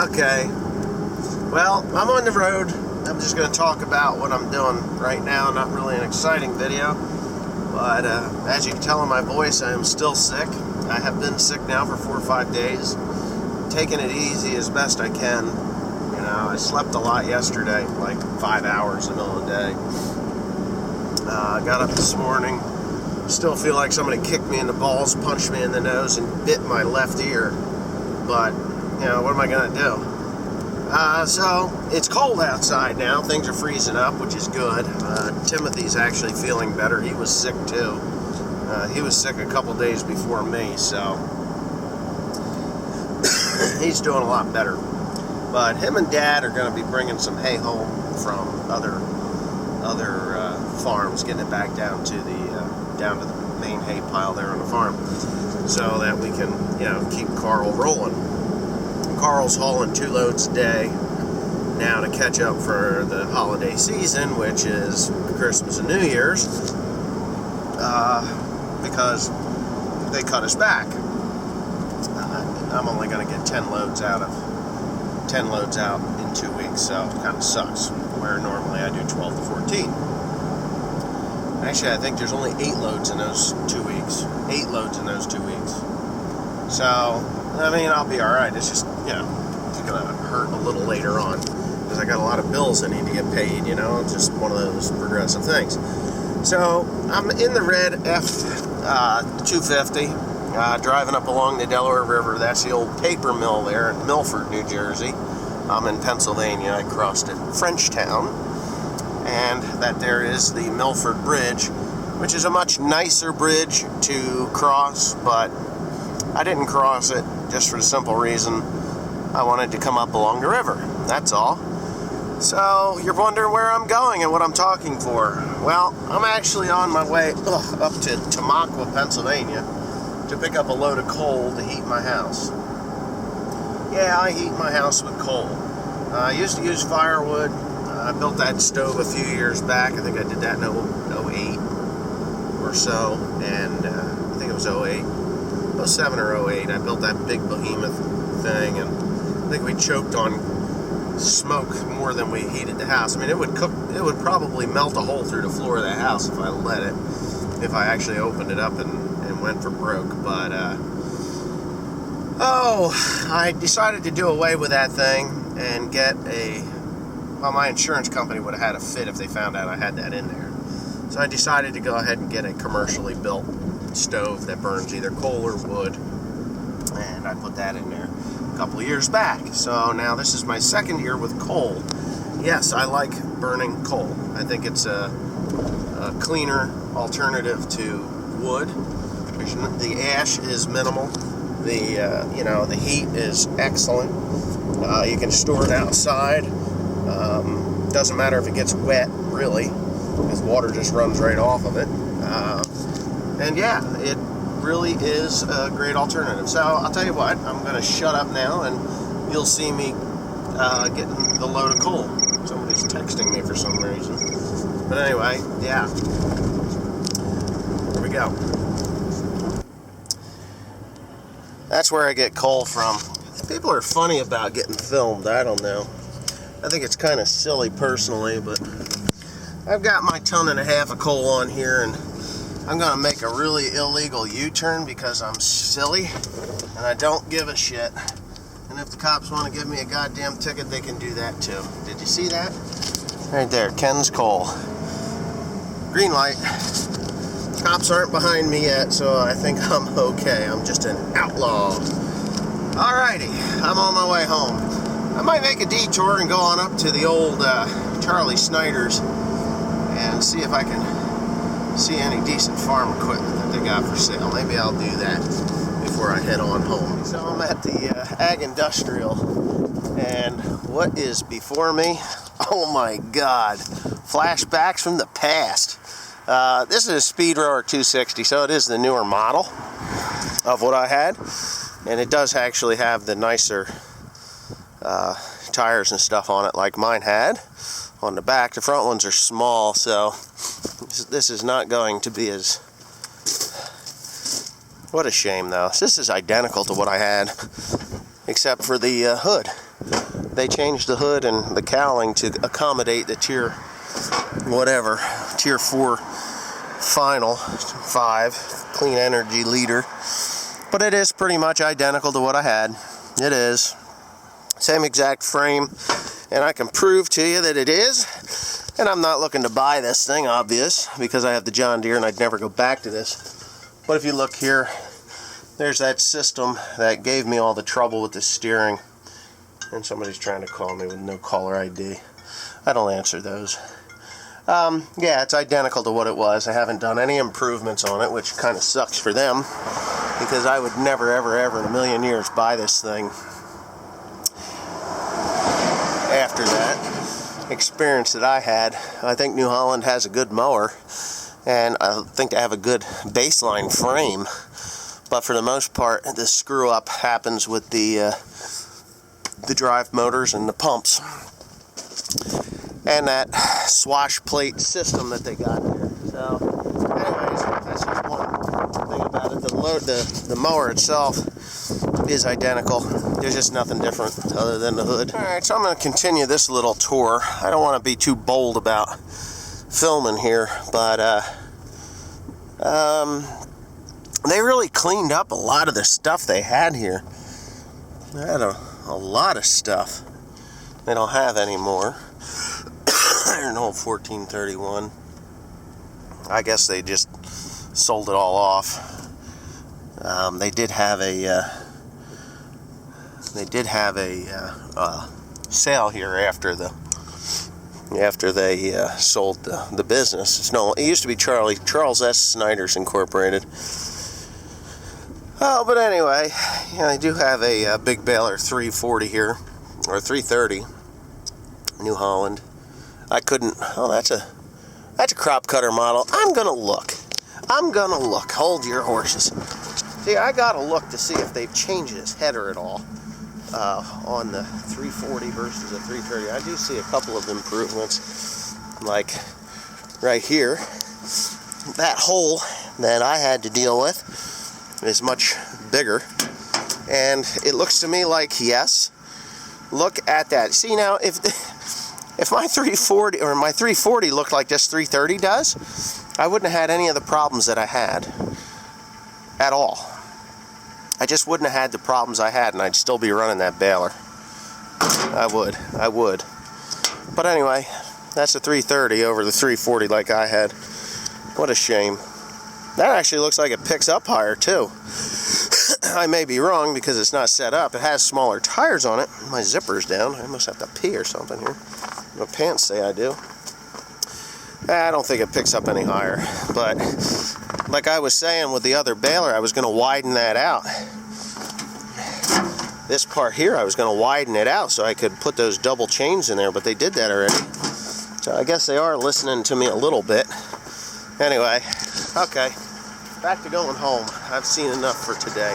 Okay, well, I'm on the road. I'm just going to talk about what I'm doing right now. Not really an exciting video, but as you can tell in my voice, I am still sick. I have been sick now for 4 or 5 days, taking it easy as best I can. You know, I slept a lot yesterday, like 5 hours in the middle of the day. I got up this morning, still feel like somebody kicked me in the balls, punched me in the nose, and bit my left ear. But, you know, what am I going to do? So, it's cold outside now. Things are freezing up, which is good. Timothy's actually feeling better. He was sick, too. He was sick a couple days before me, so he's doing a lot better. But him and Dad are going to be bringing some hay home from other farms, getting it back down to the main hay pile there on the farm, so that we can, you know, keep Carl rolling. Carl's hauling 2 loads a day now to catch up for the holiday season, which is Christmas and New Year's, because they cut us back. I'm only going to get 10 loads out in 2 weeks, so it kind of sucks, where normally I do 12 to 14. Actually, I think there's only 8 loads in those 2 weeks. 8 loads in those 2 weeks. So, I mean, I'll be alright. It's just, you know, it's going to hurt a little later on, because I got a lot of bills I need to get paid, you know. It's just one of those progressive things. So, I'm in the red F-250, driving up along the Delaware River. That's the old paper mill there in Milford, New Jersey. I'm in Pennsylvania. I crossed at Frenchtown, and that there is the Milford Bridge, which is a much nicer bridge to cross, but I didn't cross it just for the simple reason I wanted to come up along the river. That's all. So, you're wondering where I'm going and what I'm talking for. Well, I'm actually on my way up to Tamaqua, Pennsylvania, to pick up a load of coal to heat my house. Yeah, I heat my house with coal. I used to use firewood. I built that stove a few years back. I think I did that in 08 or so, and I think it was 08. 07 or 08, I built that big behemoth thing, and I think we choked on smoke more than we heated the house. I mean, it would probably melt a hole through the floor of the house if I let it, if I actually opened it up and went for broke. But, I decided to do away with that thing and get well, my insurance company would have had a fit if they found out I had that in there. So I decided to go ahead and get a commercially built stove that burns either coal or wood, and I put that in there a couple of years back. So now this is my 2nd year with coal. Yes, I like burning coal. I think it's a cleaner alternative to wood. The ash is minimal. The heat is excellent. You can store it outside. Doesn't matter if it gets wet, really, because water just runs right off of it. And yeah, it really is a great alternative. So I'll tell you what, I'm going to shut up now, and you'll see me getting the load of coal. Somebody's texting me for some reason. But anyway, yeah. Here we go. That's where I get coal from. People are funny about getting filmed. I don't know. I think it's kind of silly personally, but I've got my 1.5 tons of coal on here, and I'm going to make a really illegal U-turn because I'm silly and I don't give a shit. And if the cops want to give me a goddamn ticket, they can do that too. Did you see that? Right there, Ken's Coal. Green light. Cops aren't behind me yet, so I think I'm okay. I'm just an outlaw. Alrighty, I'm on my way home. I might make a detour and go on up to the old Charlie Snyder's and see if I can see any decent farm equipment that they got for sale. Maybe I'll do that before I head on home. So I'm at the Ag Industrial, and what is before me? Oh my God, flashbacks from the past. This is a Speed Rower 260, so it is the newer model of what I had, and it does actually have the nicer tires and stuff on it like mine had on the back. The front ones are small, so this is not going to be as... What a shame, though. This is identical to what I had, except for the hood. they changed the hood and the cowling to accommodate the tier 4 final 5 clean energy leader. But it is pretty much identical to what I had. It is. Same exact frame. And I can prove to you that it is. And I'm not looking to buy this thing, obvious, because I have the John Deere and I'd never go back to this. But if you look here, there's that system that gave me all the trouble with the steering. And somebody's trying to call me with no caller ID. I don't answer those. Yeah, it's identical to what it was. I haven't done any improvements on it, which kind of sucks for them, because I would never, ever, ever in a million years buy this thing. After that experience that I had, I think New Holland has a good mower, and I think they have a good baseline frame. But for the most part, the screw up happens with the drive motors and the pumps, and that swash plate system that they got there. So, anyways, that's just one thing about it. The mower itself is identical. There's just nothing different other than the hood. Alright, so I'm going to continue this little tour. I don't want to be too bold about filming here, but they really cleaned up a lot of the stuff they had here. They had a lot of stuff they don't have anymore. An old 1431. I guess they just sold it all off. They did have a sale here after they sold the business. It used to be Charles S. Snyder's Incorporated. Oh, but anyway, yeah, I do have a big baler 340 here, or 330, New Holland. I couldn't. Oh, that's a crop cutter model. I'm gonna look. Hold your horses. See, I gotta look to see if they've changed this header at all on the 340 versus the 330. I do see a couple of improvements, like right here. That hole that I had to deal with is much bigger, and it looks to me like, yes, look at that. See, now if my 340 or my 340 looked like this 330 does, I wouldn't have had any of the problems that I had at all. I just wouldn't have had the problems I had, and I'd still be running that baler. I would. But anyway, that's a 330 over the 340 like I had. What a shame. That actually looks like it picks up higher too. I may be wrong because it's not set up. It has smaller tires on it. My zipper's down. I must have to pee or something here. My pants say I do. I don't think it picks up any higher. But like I was saying with the other baler, I was going to widen that out. This part here, I was going to widen it out so I could put those double chains in there, but they did that already. So I guess they are listening to me a little bit. Anyway, okay. Back to going home. I've seen enough for today.